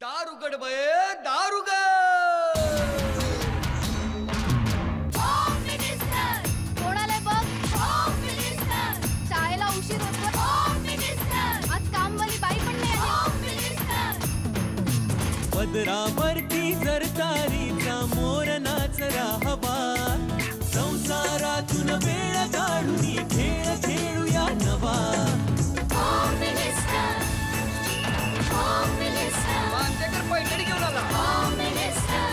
दार उघड बये, दार उघड. कोणाला बघ, शाळेला उशीर होतो. आज कामवाली बाई पण नाही आली. पदरावरती जर तारीचा मोर नाचरा हवा, संसारातून वेळ काढून खेळ खेळूया नवा. मांजकर पैठणी घेऊन आला.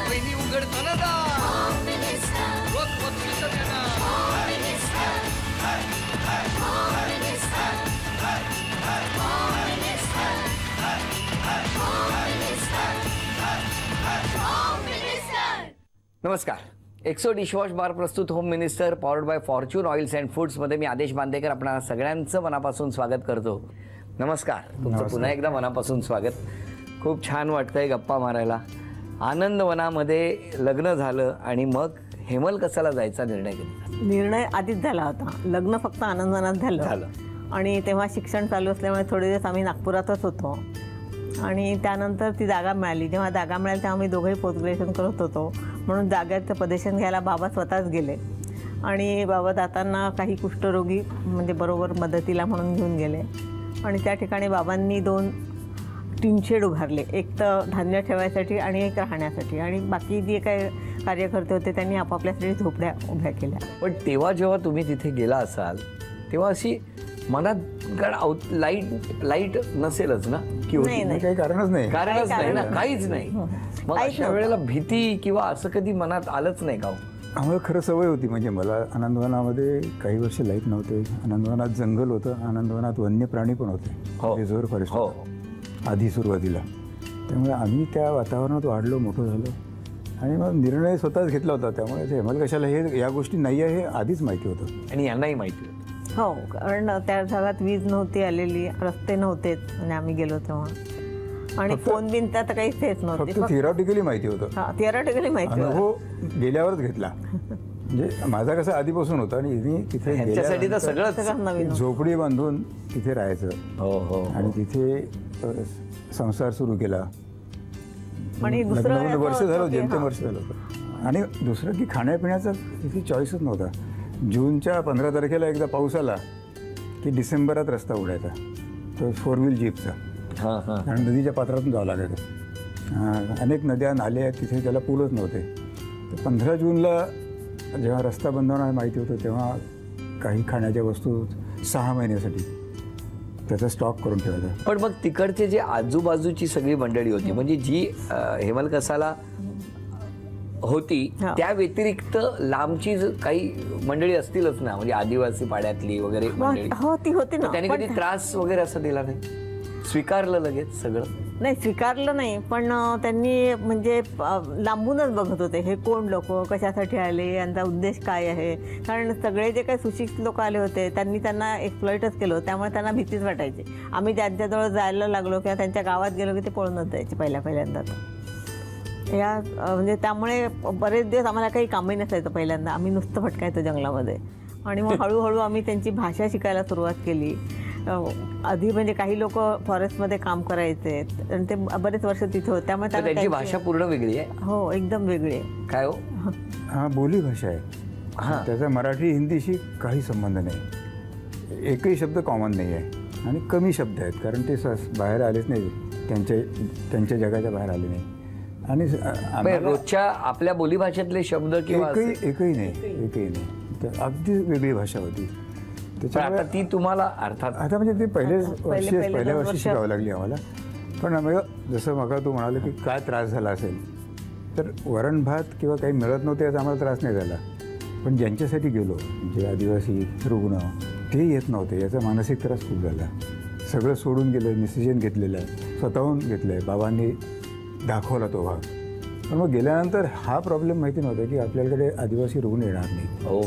पहिली उघडताना दार. रोज बक्षीस देणार. नमस्कार. एक्सो डिशवॉश बार प्रस्तुत home minister powered by Fortune oils and फूड्समध्ये मी आदेश बांदेकर आपणा सगळ्यांचं मनापासून स्वागत करतो. नमस्कार. तुमचं पुन्हा एकदा मनापासून स्वागत. खूप छान वाटतंय गप्पा मारायला. आनंदवनामध्ये लग्न झालं आणि मग हेमल कसाला जायचा निर्णय घेतला. निर्णय आधीच झाला होता. लग्न फक्त आनंदवनात झालं आणि तेव्हा शिक्षण चालू असल्यामुळे थोडे दिवस आम्ही नागपुरातच होतो आणि त्यानंतर ती जागा मिळाली. जेव्हा जागा मिळाली तेव्हा आम्ही दोघंही पोस्ट ग्रॅज्युएशन करत होतो म्हणून जाग्याचं पदेशन घ्यायला बाबा स्वतःच गेले आणि बाबा जाताना काही कुष्ठरोगी म्हणजे बरोबर मदतीला म्हणून घेऊन गेले आणि त्या ठिकाणी बाबांनी 2 टीन शेड उभारले. एक तर धान्य ठेवायसाठी आणि एक राहण्यासाठी आणि बाकी जे काही कार्यकर्ते होते त्यांनी आपापल्यासाठी झोपड्या उभ्या केल्या. पण तेव्हा जेव्हा तुम्ही तिथे गेला असाल तेव्हा अशी मनात लाईट नसेलच ना की काही कारणच नाही ना, काहीच नाही. मग अशा वेळेला भीती किंवा असं कधी मनात आलंच नाही का? आम्हाला खरं सवय होती. म्हणजे मला आनंदवनामध्ये काही वर्ष लाईट नव्हते. आनंदवनात जंगल होतं, आनंदवनात वन्य प्राणी पण होते, रिझर्व्ह फॉरेस्ट आधी सुरुवातीला. त्यामुळे आम्ही त्या वातावरणात वाढलो, मोठं झालो आणि मग निर्णय स्वतःच घेतला होता. त्यामुळे हेमल कशाला हे या गोष्टी नाही आहे हे आधीच माहिती होतं आणि यांनाही माहिती होतं. हो, कारण त्या भागात वीज नव्हती आलेली, रस्ते नव्हतेच आणि आम्ही गेलो तेव्हा आणि फोन बिन तर काहीच हेच नव्हते. फक्त थिअरॉटिकली माहिती होतं. थिअरॉटिकली माहिती होतं. हो, गेल्यावरच घेतला. म्हणजे माझा कसा आधीपासून होता आणि तिथे ह्यांच्यासाठी तर सगळंच नवीन. झोपडी बांधून तिथे राहायचं. हो. आणि तिथे संसार सुरू केला आणि दुसरं वर्ष झालं, जेमतेम वर्ष झालं होतं. आणि दुसरं की खाण्यापिण्याचा तिथे चॉईसच नव्हता. जूनच्या 15 तारखेला एकदा पाऊस आला की डिसेंबरात रस्ता उडायचा तो 4 व्हील जीपचा. कारण नदीच्या पात्रातून जावं लागायचं. अनेक नद्या नाले आहेत तिथे, त्याला पूलच नव्हते. तर 15 जूनला जेव्हा रस्ता बंद होणार माहिती होतं तेव्हा काही खाण्याच्या वस्तू 6 महिन्यासाठी त्याचा स्टॉक करून ठेवायचा. पण मग तिकडचे जे आजूबाजूची सगळी मंडळी होती म्हणजे जी हेमल कसाला होती त्या व्यतिरिक्त लांबची काही मंडळी असतीलच ना, म्हणजे आदिवासी पाड्यातली वगैरे मंडळी. हो, ती होती ना. त्याने कधी त्रास वगैरे असं दिला नाही? स्वीकारलं लगेच सगळं? नाही, स्वीकारलं नाही, पण त्यांनी म्हणजे लांबूनच बघत होते हे कोण लोक, कशासाठी आले, यांचा उद्देश काय आहे. कारण सगळे जे काही सुशिक्षित लोक आले होते त्यांना एक्सप्लॉइटच केलं, त्यामुळे त्यांना भीतीच वाटायची. आम्ही त्यांच्याजवळ जायला लागलो किंवा त्यांच्या गावात गेलो की ते पळूनच जायचे पहिल्यांदा. या म्हणजे त्यामुळे बरेच दिवस आम्हाला काही कामही नसायचं. पहिल्यांदा आम्ही नुसतं भटकायचं जंगलामध्ये आणि मग हळूहळू आम्ही त्यांची भाषा शिकायला सुरुवात केली. आधी म्हणजे काही लोक फॉरेस्टमध्ये काम करायचे आणि ते बरेच वर्ष तिथे होते, त्यामुळे त्यांची भाषा पूर्ण वेगळी आहे. हो, एकदम वेगळी आहे. काय हो? हा, बोली भाषा आहे. त्याचा मराठी हिंदीशी काही संबंध नाही. एकही शब्द कॉमन नाही आहे आणि कमी शब्द आहेत कारण ते बाहेर आलेच नाही, त्यांच्या जगाच्या बाहेर आले नाही. आणि रोजच्या आपल्या बोलीभाषेतले शब्द किंवा एकही नाही. तर अगदी वेगळी भाषा होती. आता ती तुम्हाला अर्थात आता म्हणजे ते पहिल्या वर्षी शिकावं लागली आम्हाला. पण जसं मग तू म्हणाले की काय त्रास झाला असेल तर वरण भात किंवा काही मिळत नव्हते याचा आम्हाला त्रास नाही झाला. पण ज्यांच्यासाठी गेलो जे आदिवासी रुग्ण ते येत नव्हते याचा मानसिक त्रास खूप झाला. सगळं सोडून गेलं, डिसिजन घेतलेलं आहे, स्वतःहून घेतलं आहे, बाबांनी दाखवला तो भाग. पण मग गेल्यानंतर हा प्रॉब्लेम माहिती नव्हता की आपल्याकडे आदिवासी रुग्ण येणार नाही. हो,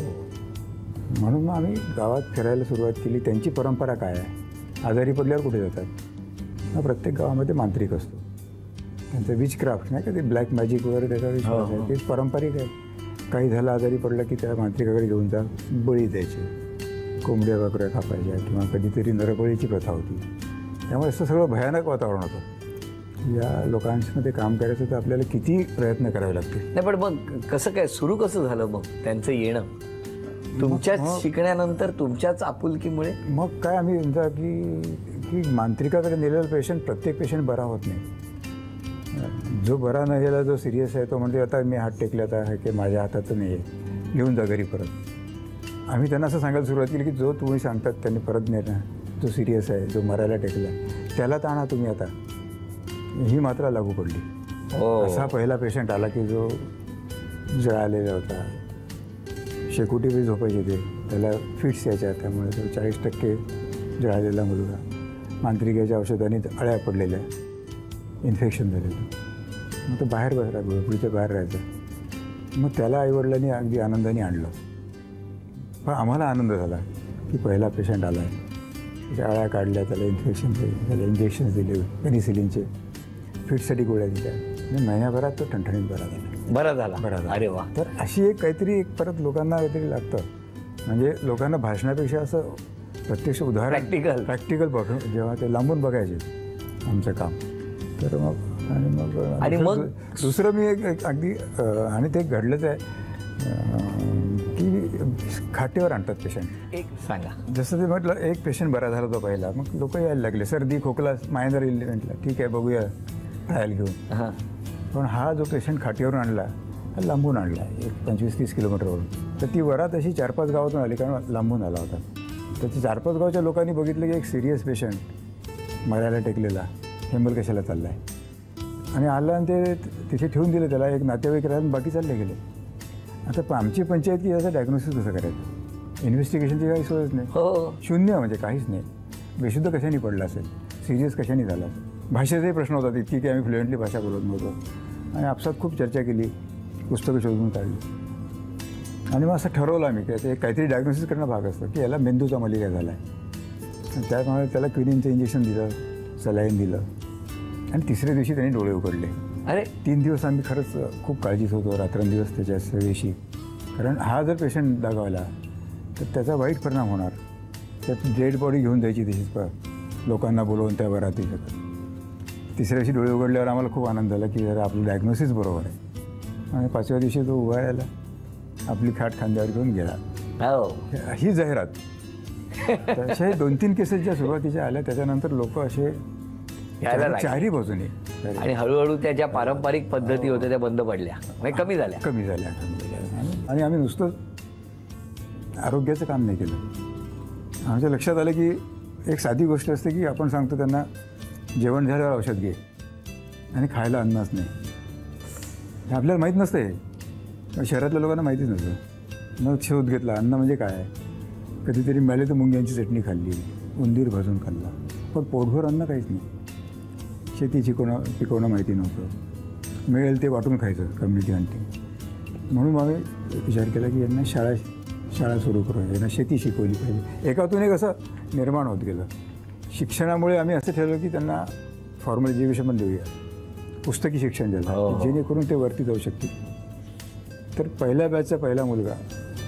म्हणून मग आम्ही गावात फिरायला सुरुवात केली. त्यांची परंपरा काय आहे, आजारी पडल्यावर कुठे जातात. प्रत्येक गावामध्ये मांत्रिक असतो, त्यांचं विच क्राफ्ट नाही का, ते ब्लॅक मॅजिक वगैरे त्याचा विश्वास आहे, तेच पारंपरिक आहे. काही झालं आजारी पडलं की त्या मांत्रिकाकडे घेऊन जा, बळी द्यायचे, कोंबड्या बकऱ्या कापायच्या किंवा कधीतरी नरबळीची प्रथा होती. त्यामुळे असं सगळं भयानक वातावरण होतं. या लोकांमध्ये काम करायचं तर आपल्याला किती प्रयत्न करावे लागतील. नाही पण मग कसं काय सुरू कसं झालं मग त्यांचं येणं तुमच्याच शिकण्यानंतर तुमच्याच आपुलकीमुळे? मग काय आम्ही म्हणता की मांत्रिकाकडे नेलेला पेशंट प्रत्येक पेशंट बरा होत नाही. जो बरा नाही गेला, जो सिरियस आहे तो म्हणते आता मी हात टेकले, आता आहे की माझ्या हाताचं नाही आहे, घेऊन जा घरी परत. आम्ही त्यांना असं सांगायला सुरुवात केली की जो तुम्ही सांगतात त्यांनी परत नेणार, जो सिरियस आहे, जो मरायला टेकला त्यालाच आणा तुम्ही आता. ही मात्रा लागू पडली. असा पहिला पेशंट आला की जो जळालेला होता, शेकोटी बी झोपायचे ते, त्याला फिट्स यायच्या, त्यामुळे तो 40% जळालेला मुलगा, मांत्रिकाच्या औषधाने अळ्या पडलेल्या, इन्फेक्शन झालेलं. मग तो बाहेर बसला, झोपडीच्या बाहेर राहायचा. मग त्याला आईवडिलांनी अगदी आनंदाने आणलं. पण आम्हाला आनंद झाला की पहिला पेशंट आला आहे, त्याच्या अळ्या काढल्या, त्याला इन्फेक्शन दिले, त्याला इंजेक्शन्स दिले पेनिसिलिनचे, फिटसाठी गोळ्या दिल्या. आणि महिन्याभरात तो ठणठणीत बरा झाला. अरे वा. तर अशी एक काहीतरी एक परत लोकांना काहीतरी लागतं. म्हणजे लोकांना भाषणापेक्षा असं प्रत्यक्ष उदाहरण प्रॅक्टिकल बघ, जेव्हा ते लांबून बघायचे आमचं काम. तर मग दुसरं मी एक अगदी आणि ते घडलंच आहे की खाटेवर आणतात पेशंट. एक सांगा, जसं ते म्हटलं एक पेशंट बरा झाला तो पहिला, मग लोक यायला लागले, सर्दी खोकला मायनर इलिमेंटला, ठीक आहे बघूया ट्रायल घेऊन. पण हा जो पेशंट खाटीवरून आणला, हा लांबून आणला, एक 25-30 किलोमीटरवरून. तर ती वरात अशी 4-5 गावातून आली, कारण लांबून आला होता. तर ते 4-5 गावच्या लोकांनी बघितलं की एक सिरियस पेशंट मरायला टेकलेला हेंबल कशाला चालला आहे. आणि आला आणि ते तिथे ठेवून दिलं त्याला, एक नातेवाईक राहून बाकी चालले गेले. आता आमची पंचायत की याचं डायग्नोसिस कसं करायचं, इन्व्हेस्टिगेशनची काही सोयच नाही, शून्य, म्हणजे काहीच नाही. बेशुद्ध कशाने पडला असेल, सिरियस कशाने झाला असेल. भाषेचाही प्रश्न होता तितकी की आम्ही फ्लुएंटली भाषा बोलत नव्हतो. आणि आपसात खूप चर्चा केली, पुस्तकं शोधून काढली. आणि मग असं ठरवलं आम्ही की ते काहीतरी डायग्नोसिस करणं भाग असतं की याला मेंदूचा मलेरिया झाला आहे. त्यामुळे त्याला क्विनिनचं इंजेक्शन दिलं, सलाईन दिलं. आणि तिसऱ्या दिवशी त्यांनी डोळे उघडले. अरे 3 दिवस आम्ही खरंच खूप काळजीत होतो, रात्रंदिवस त्याच्या सेवेशी. कारण हा जर पेशंट दाखवला तर त्याचा वाईट परिणाम होणार. त्यात डेड बॉडी घेऊन जायची तशीच लोकांना बोलवून त्या वराती. तिसऱ्या दिवशी डोळे उघडल्यावर आम्हाला खूप आनंद झाला की जरा आपलं डायग्नोसिस बरोबर आहे. आणि 5व्या दिवशी तो उभा राहिला, आपली खाट खांद्यावर घेऊन गेला. ही जाहिरात. अशा 2-3 केसेसच्या सुरुवातीच्या आल्या, त्याच्यानंतर लोक असे चारही बाजूने. आणि हळूहळू त्या ज्या पारंपरिक पद्धती होत्या त्या बंद पडल्या, म्हणजे कमी झाल्या. आणि आम्ही नुसतं आरोग्याचं काम नाही केलं. आमच्या लक्षात आलं की एक साधी गोष्ट असते की आपण सांगतो त्यांना जेवण झाल्यावर औषध घे, आणि खायला अन्नच नाही. हे आपल्याला माहीत नसतं. हे शहरातल्या लोकांना माहितीच नसतं. मग शोध घेतला अन्न म्हणजे काय. कधीतरी मिळाले तर मुंग्यांची चटणी खाल्ली, उंदीर भाजून खाल्ला, पण पोटभर अन्न काहीच नाही. शेती पिकवणं माहिती नव्हतं. मिळेल ते वाटून खायचं, कम्युनिटी हंटिंग. म्हणून आम्ही विचार केला की यांना शाळा सुरू करूया, यांना शेती शिकवली पाहिजे. एकातून एक असं निर्माण होत गेलं. शिक्षणामुळे आम्ही असं ठरवलं की त्यांना फॉर्मल एज्युकेशन पण देऊया, पुस्तकी शिक्षण द्यायला, जेणेकरून ते वरती जाऊ शकतील. तर पहिल्या बॅचचा पहिला मुलगा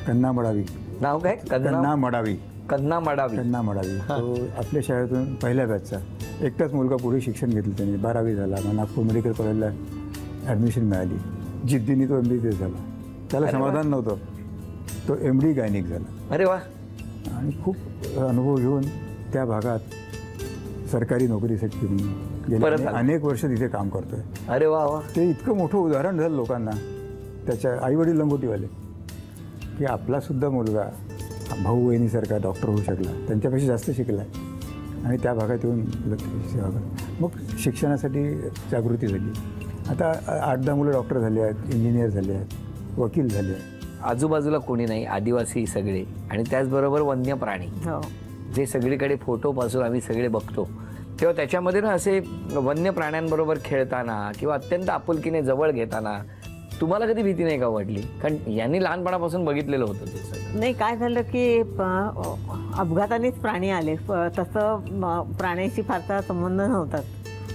कन्ना मडावी, नाव काय? कन्ना मडावी. तो आपल्या शाळेतून पहिल्या बॅचचा एकटाच मुलगा पुढे शिक्षण घेतलं त्याने. 12वी झाला, मग नागपूर मेडिकल कॉलेजला ॲडमिशन मिळाली. जिद्दीने तो MBBS झाला. त्याला समाधान नव्हतं, तो MD गायनिक झाला. अरे वा. आणि खूप अनुभव घेऊन त्या भागात सरकारी नोकरीसाठी गेले, अनेक वर्ष तिथे काम करतोय. अरे वा वा. ते इतकं मोठं उदाहरण झालं लोकांना. त्याच्या आईवडील लंगोटीवाले, की आपलासुद्धा मुलगा भाऊ बहिणीसारखा डॉक्टर होऊ शकला, त्यांच्यापेक्षा जास्त शिकला आहे, आणि त्या भागात येऊन सेवा करतो. मग शिक्षणासाठी जागृती झाली. आता 8-10 मुलं डॉक्टर झाले आहेत, इंजिनियर झाले आहेत, वकील झाले आहेत. आजूबाजूला कोणी नाही, आदिवासी सगळे, आणि त्याचबरोबर वन्य प्राणी जे सगळीकडे फोटोपासून आम्ही सगळे बघतो. तेव्हा त्याच्यामध्ये ना असे वन्य प्राण्यांबरोबर खेळताना किंवा अत्यंत आपुलकीने जवळ घेताना तुम्हाला कधी भीती नाही का वाटली? कारण यांनी लहानपणापासून बघितलेलं होतं ते सगळं. नाही, काय झालं की अपघातानेच प्राणी आले, तसं प्राण्याशी फारसा संबंध नव्हताच.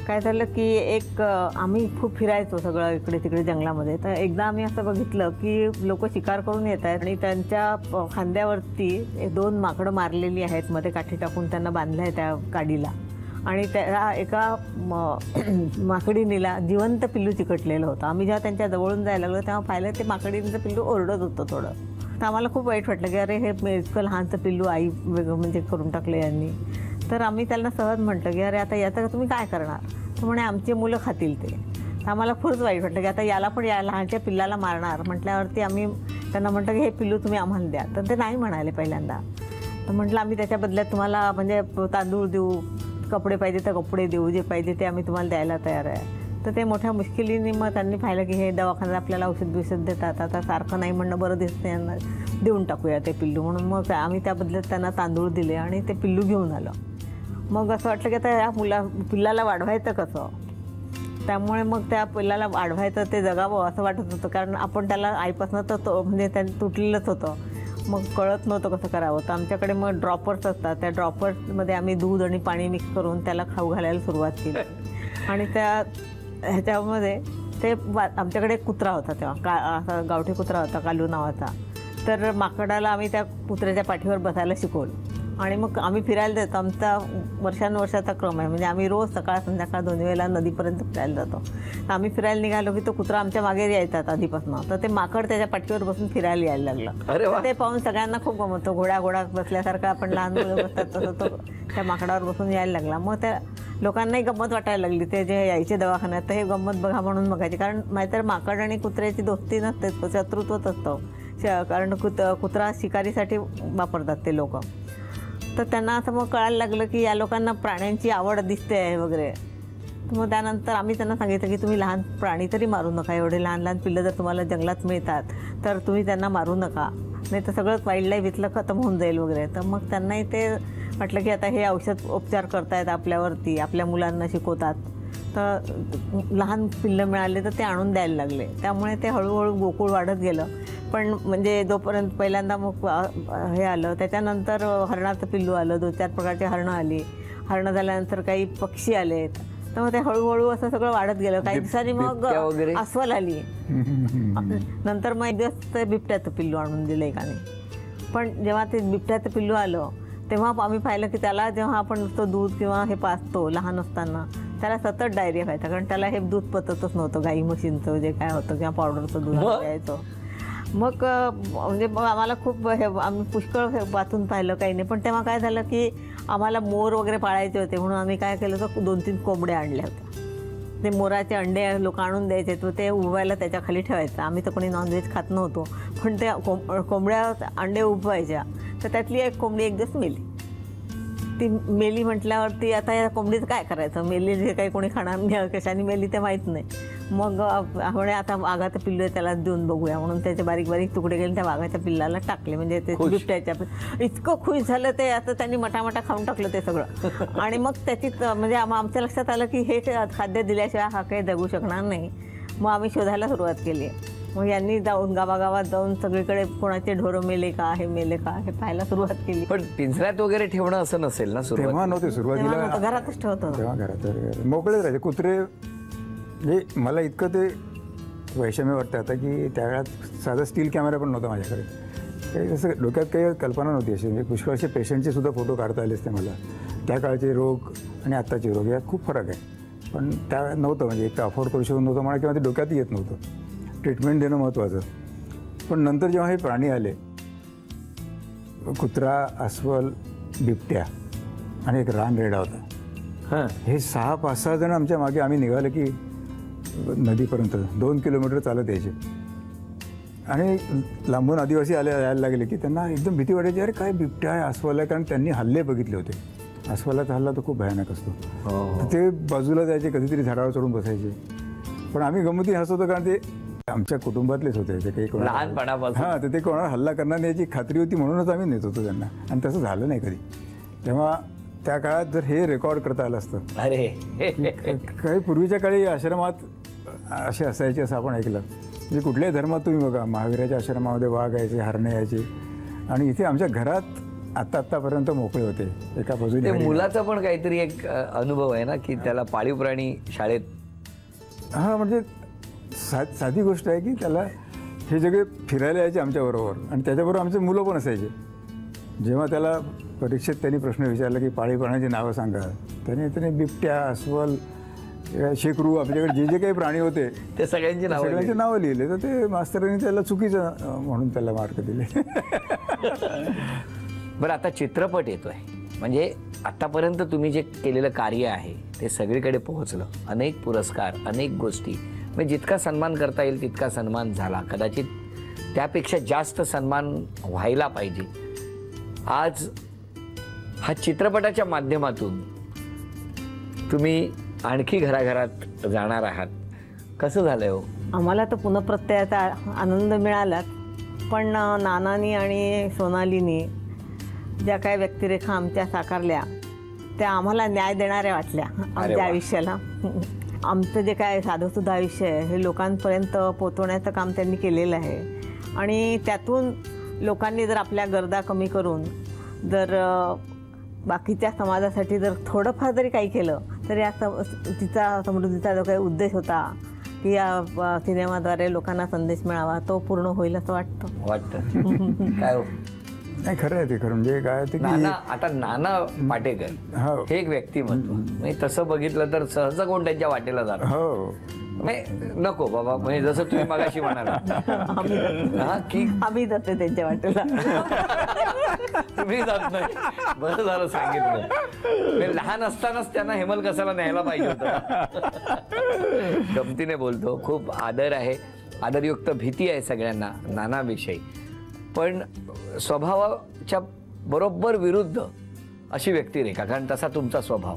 काय झालं की आम्ही खूप फिरायचो सगळं इकडे तिकडे जंगलामध्ये. तर एकदा आम्ही असं बघितलं की लोक शिकार करून येत आहेत आणि त्यांच्या खांद्यावरती 2 माकडं मारलेली आहेत, मध्ये काठी टाकून त्यांना बांधलं आहे त्या गाडीला. आणि त्या एका माकडीनीला जिवंत पिल्लू चिकटलेलं होतं. आम्ही जेव्हा त्यांच्या जवळून जायला लागलो तेव्हा पाहिलं ते माकडीचं पिल्लू ओरडत होतं थोडं. तर आम्हाला खूप वाईट वाटलं की अरे हे इतकं लहानचं पिल्लू आई वेगळं म्हणजे करून टाकलं यांनी. तर आम्ही त्यांना सहज म्हटलं की अरे आता याचं तुम्ही काय करणार. तर म्हणे आमची मुलं खातील ते. तर आम्हाला खूपच वाईट वाटलं की आता याला पण या लहानच्या पिल्लाला मारणार म्हटल्यावरती आम्ही त्यांना म्हटलं की हे पिल्लू तुम्ही आम्हाला द्या. तर ते नाही म्हणाले पहिल्यांदा. तर म्हटलं आम्ही त्याच्या बदल्यात तुम्हाला म्हणजे तांदूळ देऊ, कपडे पाहिजे तर कपडे देऊ, जे पाहिजे ते आम्ही तुम्हाला द्यायला तयार आहे. तर ते मोठ्या मुश्किलीने मग त्यांनी पाहिलं की हे दवाखान्यात आपल्याला औषध देतात, आता सारखं नाही म्हणणं बरं दिसतं, यांना देऊन टाकूया ते पिल्लू. म्हणून मग आम्ही त्या बदल्यात त्यांना तांदूळ दिले आणि ते पिल्लू घेऊन आलं. मग असं वाटलं की आता या पिल्लाला वाढवायचं कसं. त्यामुळे मग त्या पिल्लाला वाढवायचं, ते जगावं असं वाटत होतं. कारण आपण त्याला आईपासून तर म्हणजे त्यांनी तुटलेलंच होतं. मग कळत नव्हतं कसं करावं. तर आमच्याकडे मग ड्रॉपर्स असतात. त्या ड्रॉपर्समध्ये आम्ही दूध आणि पाणी मिक्स करून त्याला खाऊ घालायला सुरुवात केली. आणि ह्याच्यामध्ये ते आमच्याकडे एक कुत्रा होता तेव्हा, असा गावठी कुत्रा होता कालू नावाचा. तर माकडाला आम्ही त्या कुत्र्याच्या पाठीवर बसायला शिकवलं आणि मग आम्ही फिरायला जातो. आमचा वर्षानुवर्षाचा क्रम आहे. म्हणजे आम्ही रोज सकाळ संध्याकाळ 2 वेळेला नदीपर्यंत फिरायला जातो. तर आम्ही फिरायला निघालो की तो कुत्रा आमच्या मागे यायचा आधीपासून. तर ते माकड त्याच्या पाठीवर बसून फिरायला यायला लागलं. ते पाहून सगळ्यांना खूप गमत. घोड्या बसल्यासारखं आपण लहान मुलं बसतात तसं तो त्या माकडावर बसून यायला लागला. मग त्या लोकांनाही गंमत वाटायला लागली. ते जे यायचे दवाखान्यात तर हे गंमत बघा म्हणून बघायचे. कारण नाहीतर माकड आणि कुत्र्याची दोस्ती नसते, शत्रुत्वच असतं. कारण कुत्रा शिकारीसाठी वापरतात ते लोक. तर त्यांना असं मग कळायला लागलं की या लोकांना प्राण्यांची आवड दिसते आहे वगैरे. मग त्यानंतर आम्ही त्यांना सांगितलं की तुम्ही लहान प्राणी तरी मारू नका. एवढे लहान लहान पिल्लं जर तुम्हाला जंगलात मिळतात तर तुम्ही त्यांना मारू नका, नाही तर सगळं वाईल्ड लाईफ इथलं खतम होऊन जाईल वगैरे. तर मग त्यांनाही ते म्हटलं की आता हे औषध उपचार करतायत आपल्यावरती, आपल्या मुलांना शिकवतात. तर लहान पिल्लं मिळाले तर ते आणून द्यायला लागले. त्यामुळे ते हळूहळू गोकुळ वाढत गेलं. पण म्हणजे जोपर्यंत पहिल्यांदा मग हे आलं, त्याच्यानंतर हरणाचं पिल्लू आलं, 2-4 प्रकारची हरणं आली. हरणं झाल्यानंतर काही पक्षी आलेत. तर मग ते हळूहळू असं सगळं वाढत गेलं. काही दिवसांनी मग अस्वल आली. नंतर मग एक दिवस ते बिबट्याचं पिल्लू आणून दिलं एकाने. पण जेव्हा ते बिबट्याचं पिल्लू आलं तेव्हा आम्ही पाहिलं की त्याला जेव्हा आपण तो दूध किंवा हे पाजतो लहान असताना त्याला सतत डायरिया व्हायचा. कारण त्याला हे दूध पचतच नव्हतं, गाई म्हशींचं जे काय होतं किंवा पावडरचं दूध द्यायचं. मग म्हणजे मग आम्हाला खूप हे आम्ही पुष्कळ वाचून पाहिलं, काही नाही. पण तेव्हा काय झालं की आम्हाला मोर वगैरे पाळायचे होते म्हणून आम्ही काय केलं तर 2-3 कोंबड्या आणल्या होत्या. ते मोराचे अंडे लोक आणून द्यायचे, तर ते उभवायला त्याच्या खाली ठेवायचं. आम्ही तर कोणी नॉनव्हेज खात नव्हतो, पण त्या कोंबड्या अंडे उभवायच्या. तर त्यातली एक कोंबडी एक दिवस मेली. ती मेली म्हटल्यावरती आता या कोंबडीचं काय करायचं. मेली जे काही कोणी खाणार नाही, कशाने मेली ते माहीत नाही. मग म्हणे आता वाघाचं पिल्लू त्याला देऊन बघूया म्हणून त्याचे बारीक बारीक तुकडे गेले, त्या वाघाच्या पिल्लाला टाकले. म्हणजे ते बिबट्याच्या इतकं खुश झालं ते. आता त्यांनी मटामटा खाऊन टाकलं ते सगळं. आणि मग त्याची म्हणजे आमच्या लक्षात आलं की हे खाद्य दिल्याशिवाय हा काही जगू शकणार नाही. मग आम्ही शोधायला सुरुवात केली. मग यांनी जाऊन गावागावात जाऊन सगळीकडे कोणाचे ढोरं मेले का, हे मेले का, हे पाहायला सुरुवात केली. पण पिंजऱ्यात वगैरे ठेवणं असं नसेल ना सुरुवात? तेव्हा नव्हते सुरुवातीला, घरातच ठेवतो. तेव्हा घरात मोकळेच राहायचे कुत्रे. म्हणजे मला इतकं ते वैषम्य वाटतं आता की त्या काळात साधा स्टील कॅमेरा पण नव्हता माझ्याकडे. काही असं डोक्यात काही कल्पना नव्हती अशी. म्हणजे पुष्कळशे पेशंटचे सुद्धा फोटो काढता आले असते मला. त्या काळचे रोग आणि आत्ताचे रोग यात खूप फरक आहे. पण त्या नव्हतं, म्हणजे एक तर अफोर्ड करू शकत नव्हतं मला, किंवा ते डोक्यातही येत नव्हतं. ट्रीटमेंट देणं महत्त्वाचं. पण नंतर जेव्हा हे प्राणी आले, कुत्रा, अस्वल, बिबट्या आणि एक रानरेडा होता, हे 6-5-6 जण आमच्या मागे आम्ही निघाले की नदीपर्यंत 2 किलोमीटर चालत यायचे. आणि लांबून आदिवासी यायला लागले की त्यांना एकदम भीती वाटायची, अरे काय बिबट्या आहे, अस्वल आहे. कारण त्यांनी हल्ले बघितले होते. अस्वलाचा हल्ला तर खूप भयानक असतो. तर ते बाजूला जायचे, कधीतरी झाडावर चढून बसायचे. पण आम्ही गमती हसत होतो कारण ते आमच्या कुटुंबातलेच होते. ते काही लहानपणापासून हां, तर ते कोणाला हल्ला करणार नाही याची खात्री होती म्हणूनच आम्ही नेत होतो त्यांना. आणि तसं झालं नाही कधी. तेव्हा त्या काळात जर हे रेकॉर्ड करता आलं असतं. अरे काही पूर्वीच्या काळी आश्रमात असे असायचे असं आपण ऐकलं. म्हणजे कुठल्याही धर्मात तुम्ही बघा, महावीराच्या आश्रमामध्ये वाघ यायचे, हरणे यायचे. आणि इथे आमच्या घरात आत्तापर्यंत मोकळे होते. एका बाजूने मुलाचा पण काहीतरी एक अनुभव आहे ना की त्याला पाळीव प्राणी शाळेत. हां, म्हणजे साधी गोष्ट आहे की त्याला हे सगळे फिरायला यायचे आमच्याबरोबर. आणि त्याच्याबरोबर आमचे मुलं पण असायचे. जेव्हा त्याला परीक्षेत त्यांनी प्रश्न विचारला की पाळीव प्राण्याची नावं सांगा, त्याने बिबट्या, अस्वल, शेकरू, आपल्याकडे जे जे काही प्राणी होते ते सगळ्यांची सगळ्यांची नावं लिहिले. तर ते मास्तरांनी त्याला चुकीचं म्हणून त्याला मार्क दिले. बरं, आता चित्रपट येतोय, म्हणजे आतापर्यंत तुम्ही जे केलेलं कार्य आहे ते सगळीकडे पोहोचलं. अनेक पुरस्कार, अनेक गोष्टी, म्हणजे जितका सन्मान करता येईल तितका सन्मान झाला. कदाचित त्यापेक्षा जास्त सन्मान व्हायला पाहिजे. आज हा चित्रपटाच्या माध्यमातून तुम्ही आणखी घराघरात जाणार आहात. कसं झालंय हो? आम्हाला तर पुनःप्रत्ययाचा आनंद मिळालाच, पण नानानी आणि सोनालीनी ज्या काही व्यक्तिरेखा आमच्या साकारल्या त्या आम्हाला न्याय देणाऱ्या वाटल्या आमच्या आयुष्याला. आमचं जे काय साधंसुद्धा आयुष्य आहे हे लोकांपर्यंत पोचवण्याचं काम त्यांनी केलेलं आहे. आणि त्यातून लोकांनी जर आपल्या गरजा कमी करून जर बाकीच्या समाजासाठी जर थोडंफार जरी काही केलं तर या तिचा समृद्धीचा जो काही उद्देश होता की या सिनेमाद्वारे लोकांना संदेश मिळावा तो पूर्ण होईल असं वाटतं. काय हो? नाही, खरं आहे ते. खरं म्हणजे काय ते नाना, आता नाना पाटेकर हे एक व्यक्तिमत्व, म्हणजे तसं बघितलं तर सहज कोण त्यांच्या वाटेला जात. हो, नको बाबा, म्हणजे जसं तुम्ही मगाशी म्हणाला की आम्ही जाते त्यांच्या वाटेला. तुम्ही जात नाही. बरं झालं सांगितलं. लहान असतानाच त्यांना हेमल कसाला न्यायला पाहिजे होतं. गमतीने बोलतो. खूप आदर आहे, आदरयुक्त भीती आहे सगळ्यांना नानाविषयी, पण स्वभावाच्या बरोबर विरुद्ध अशी व्यक्तिरेखा. कारण तसा तुमचा स्वभाव,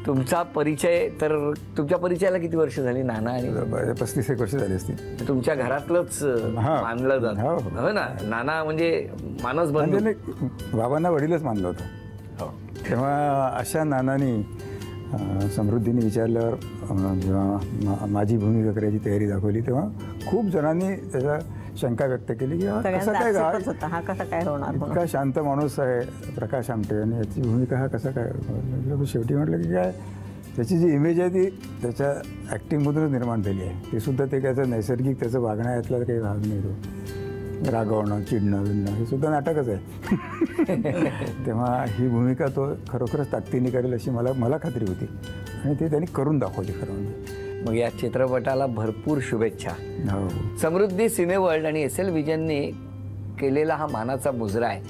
तुमचा परिचय, तर तुमच्या परिचयाला किती वर्ष झाली नाना? आणि 35 वर्ष झाली असतील. तुमच्या घरातलंच मानलं जातं हो ना नाना, म्हणजे मानस बंधू. बाबांना वडीलच मानलं होतं. तेव्हा अशा नानांनी समृद्धीने विचारल्यावर जेव्हा माझी भूमिका करायची तयारी दाखवली तेव्हा खूप जणांनी त्याचा शंका व्यक्त केली की हा कसा काय होणार, इतका शांत माणूस आहे प्रकाश आमटे आणि याची भूमिका हा कसा काय. शेवटी म्हटलं की काय, त्याची जी इमेज आहे ती त्याच्या ॲक्टिंगमधूनच निर्माण झाली आहे. ते सुद्धा ते त्याचं नैसर्गिक त्याचं वागणं यातला काही भाग नाही. तो रागवणं, चिडणं, विणणं हे सुद्धा नाटकच आहे. तेव्हा ही भूमिका तो खरोखरच ताकदीने करेल अशी मला खात्री होती आणि ते त्यांनी करून दाखवली खरं म्हणजे. मग या चित्रपटाला भरपूर शुभेच्छा. समृद्धी सिनेवर्ल्ड आणि SL विजनने केलेला हा मानाचा मुजरा आहे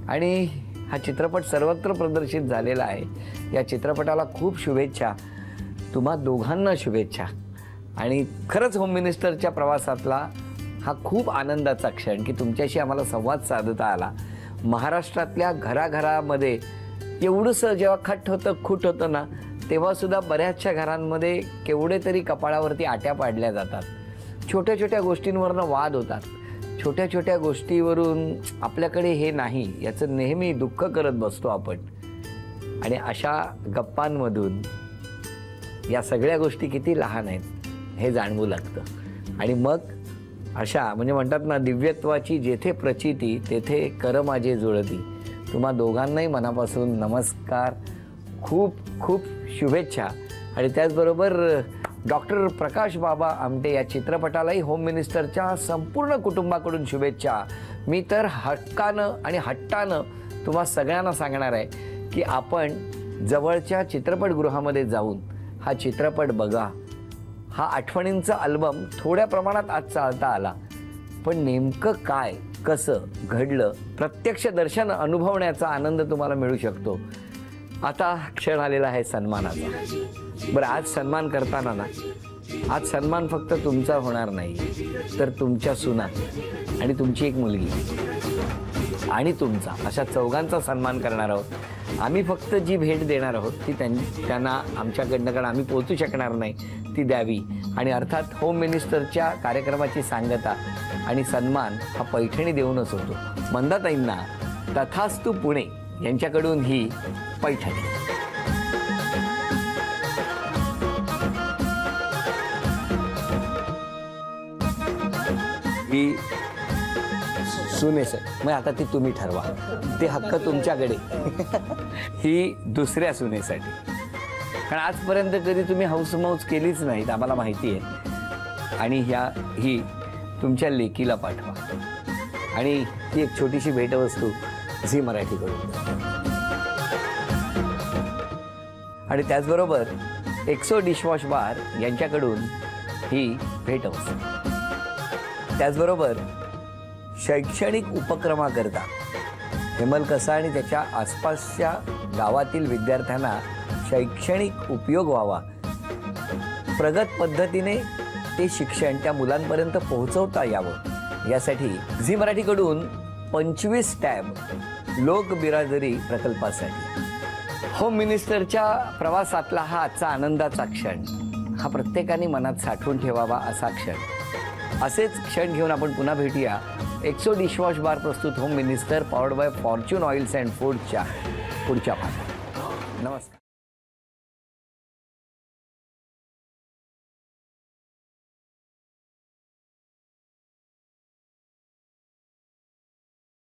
आणि हा चित्रपट सर्वत्र प्रदर्शित झालेला आहे. या चित्रपटाला खूप शुभेच्छा, तुम्हा दोघांना शुभेच्छा. आणि खरंच होम मिनिस्टरच्या प्रवासातला हा खूप आनंदाचा क्षण की तुमच्याशी आम्हाला संवाद साधता आला. महाराष्ट्रातल्या घराघरामध्ये एवढंसं जेव्हा खट होतं, खूट होतं ना, तेव्हासुद्धा बऱ्याचशा घरांमध्ये केवढे तरी कपाळावरती आट्या पाडल्या जातात. छोट्या छोट्या गोष्टींवरनं वाद होतात. छोट्या छोट्या गोष्टीवरून आपल्याकडे हे नाही याचं नेहमी दुःख करत बसतो आपण. आणि अशा गप्पांमधून या सगळ्या गोष्टी किती लहान आहेत हे जाणवू लागतं. आणि मग अशा म्हणजे म्हणतात ना, दिव्यत्वाची जेथे प्रचिती तेथे कर माझे जुळती. तुम्हा दोघांनाही मनापासून नमस्कार, खूप खूप शुभेच्छा. आणि त्याचबरोबर डॉक्टर प्रकाश बाबा आमटे या चित्रपटालाही होम मिनिस्टरच्या संपूर्ण कुटुंबाकडून शुभेच्छा. मी तर हक्कानं आणि हट्टानं तुम्हा सगळ्यांना सांगणार आहे की आपण जवळच्या चित्रपटगृहामध्ये जाऊन हा चित्रपट बघा. हा आठवणींचा अल्बम थोड्या प्रमाणात आज चालता आला, पण नेमकं काय कसं घडलं प्रत्यक्ष दर्शन अनुभवण्याचा आनंद तुम्हाला मिळू शकतो. आता क्षण आलेला आहे सन्मानाचा. बरं, आज सन्मान करताना ना, आज सन्मान फक्त तुमचा होणार नाही तर तुमच्या सुना आणि तुमची एक मुलगी आणि तुमचा, अशा चौघांचा सन्मान करणार आहोत. आम्ही फक्त जी भेट देणार आहोत ती त्यांना आमच्याकडनं, कारण आम्ही पोहोचू शकणार नाही, ती द्यावी. आणि अर्थात होम मिनिस्टरच्या कार्यक्रमाची सांगता आणि सन्मान हा पैठणी देऊनच होतो. मंदाताईंना तथास्तु पुणे यांच्याकडून ही पैठणी. ही सुनेसर, मग आता ती तुम्ही ठरवा, ते हक्क तुमच्याकडे. ही दुसऱ्या सुनेसाठी, कारण आजपर्यंत कधी तुम्ही हौसमौज केलीच नाहीत आम्हाला माहिती आहे. आणि ही तुमच्या लेकीला पाठवा. आणि ती एक छोटीशी भेटवस्तू झी मराठीकडून. आणि त्याचबरोबर एक्सो डिशवॉश बार यांच्याकडून ही भेट असते. त्याचबरोबर शैक्षणिक उपक्रमाकरता हेमलकसा आणि त्याच्या आसपासच्या गावातील विद्यार्थ्यांना शैक्षणिक उपयोग व्हावा, प्रगत पद्धतीने ते शिक्षण त्या मुलांपर्यंत पोहोचवता यावं, यासाठी झी मराठीकडून 25 टॅब लोकबिरादरी प्रकल्पासाठी होम मिनिस्टरच्या प्रवासातला हा आजचा आनंदाचा क्षण, हा प्रत्येकाने मनात साठवून ठेवावा असा क्षण. असेच क्षण घेऊन आपण पुन्हा भेटूया एक्सो डिशवॉश बार प्रस्तुत home minister powered by Fortune oils and फूड्सच्या पुढच्या भागात. नमस्कार.